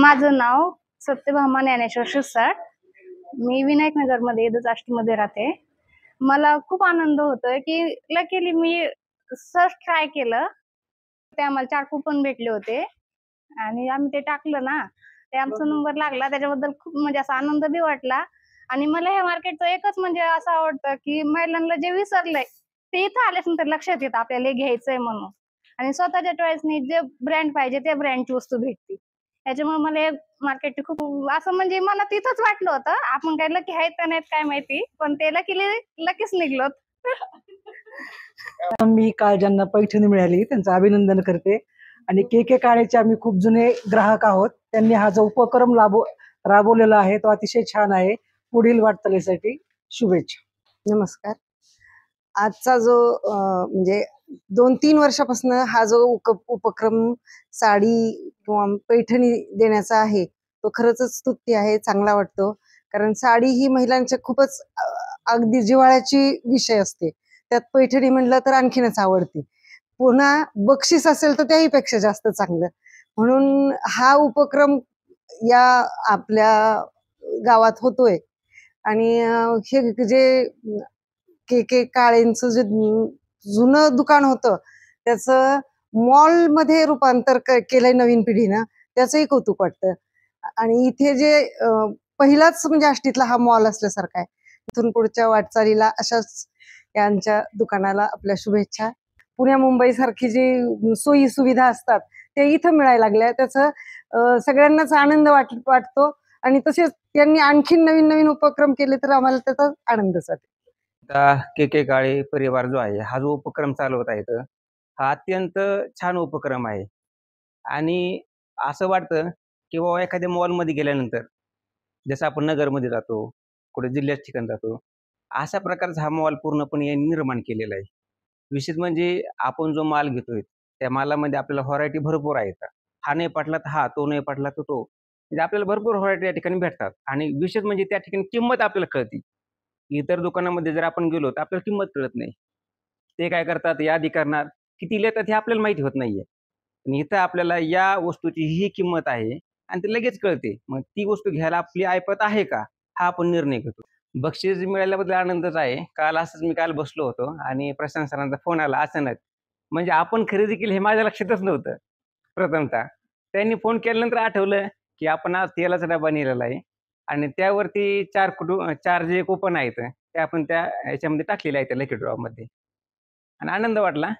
माझं नाव सत्यभामा ज्ञानेश्वर शिरसाट. मी विनायकनगर मध्ये मध्ये राहते. मला खूप आनंद होतोय की लकीली मी सर्च ट्राय केलं, ते आम्हाला 4 कुपन भेटले होते आणि आम्ही ते टाकलं ना, ते आमचा नंबर लागला. त्याच्याबद्दल खूप म्हणजे असा आनंद बी वाटला. आणि मला हे मार्केटचं एकच म्हणजे असं आवडतं की महिलांना जे विसरलंय ते इथं आल्यानंतर लक्षात येतं आपल्याला हे घ्यायचंय म्हणून. आणि स्वतःच्या चॉईसने जे ब्रँड पाहिजे त्या ब्रँडची वस्तू भेटते. त्याच्यामुळे मला हे मार्केट खूप असं म्हणजे मला तिथंच वाटलं होतं. आपण काय लकी आहेत का नाहीत काय माहिती, पण ते लकीच निघलोत. मी काल ज्यांना पैठणी मिळाली त्यांचं अभिनंदन करते. आणि के काळेचे आम्ही खूप जुने ग्राहक आहोत. त्यांनी हा जो उपक्रम राबवलेला आहे तो अतिशय छान आहे. पुढील वाटचालीसाठी शुभेच्छा. नमस्कार. आजचा जो म्हणजे 2-3 वर्षापासून हा जो उपक्रम साडी किंवा पैठणी देण्याचा आहे तो खरंच स्तुत्य आहे, चांगला वाटतो. कारण साडी ही महिलांच्या खूपच अगदी जिव्हाळ्याची विषय असते. त्यात पैठणी म्हणलं तर आणखीनच आवडते. पुन्हा बक्षीस असेल तर त्याही पेक्षा जास्त चांगलं. म्हणून हा उपक्रम या आपल्या गावात होतोय. आणि हे जे के काळेंचं जे जुनं दुकान होतं त्याचं मॉल मध्ये रूपांतर केलंय नवीन पिढीनं, त्याचंही कौतुक वाटतं. आणि इथे जे पहिलाच म्हणजे आष्टीतला हा मॉल असल्यासारखा आहे. इथून पुढच्या वाटचालीला अशाच यांच्या दुकानाला आपल्या शुभेच्छा. पुण्या मुंबई सारखी जी सोयी सुविधा असतात ते इथं मिळायला लागल्या, त्याचं सगळ्यांनाच आनंद वाटतो. आणि तसेच त्यांनी आणखीन नवीन नवीन उपक्रम केले तर आम्हाला त्याचा आनंदच वाटतो. के काळे परिवार जो आहे हा जो उपक्रम चालवत आहे हा अत्यंत छान उपक्रम आहे. आणि असं वाटतं की बाबा एखाद्या मॉलमध्ये गेल्यानंतर जसं आपण नगरमध्ये जातो, कुठे जिल्ह्याच्या ठिकाणी जातो, अशा प्रकारचा हा मॉल पूर्णपणे निर्माण केलेला आहे. विशेष म्हणजे आपण जो माल घेतोय त्या मालामध्ये आपल्याला व्हरायटी भरपूर आहेत. हा नाही पटला तर हा, तो नाही पटला तर तो, म्हणजे आपल्याला भरपूर व्हरायटी या ठिकाणी भेटतात. आणि विशेष म्हणजे त्या ठिकाणी किंमत आपल्याला कळते. इतर दुकानामध्ये जर आपण गेलो तर आपल्याला किंमत कळत नाही. ते काय करतात, यादी करणार, किती लेतात हे आपल्याला माहिती होत नाहीये. आणि इथं आपल्याला या वस्तूची ही किंमत आहे आणि ते लगेच कळते. मग ती वस्तू घ्यायला आपली ऐपत आहे का, हा आपण निर्णय घेतो. बक्षीस मिळाल्याबद्दल आनंदच आहे. काल बसलो होतो आणि प्रशांत सरांचा फोन आला अचानक. म्हणजे आपण खरेदी केली हे माझ्या लक्षातच नव्हतं प्रथमतः. त्यांनी फोन केल्यानंतर आठवलं की आपण आज तेलाचा डबा नेलेला आहे आणि त्यावरती 4 जे कुपन आहेत ते आपण त्या ह्याच्यामध्ये टाकलेले आहेत त्या लकी ड्रॉ मध्ये. आणि आनंद वाटला.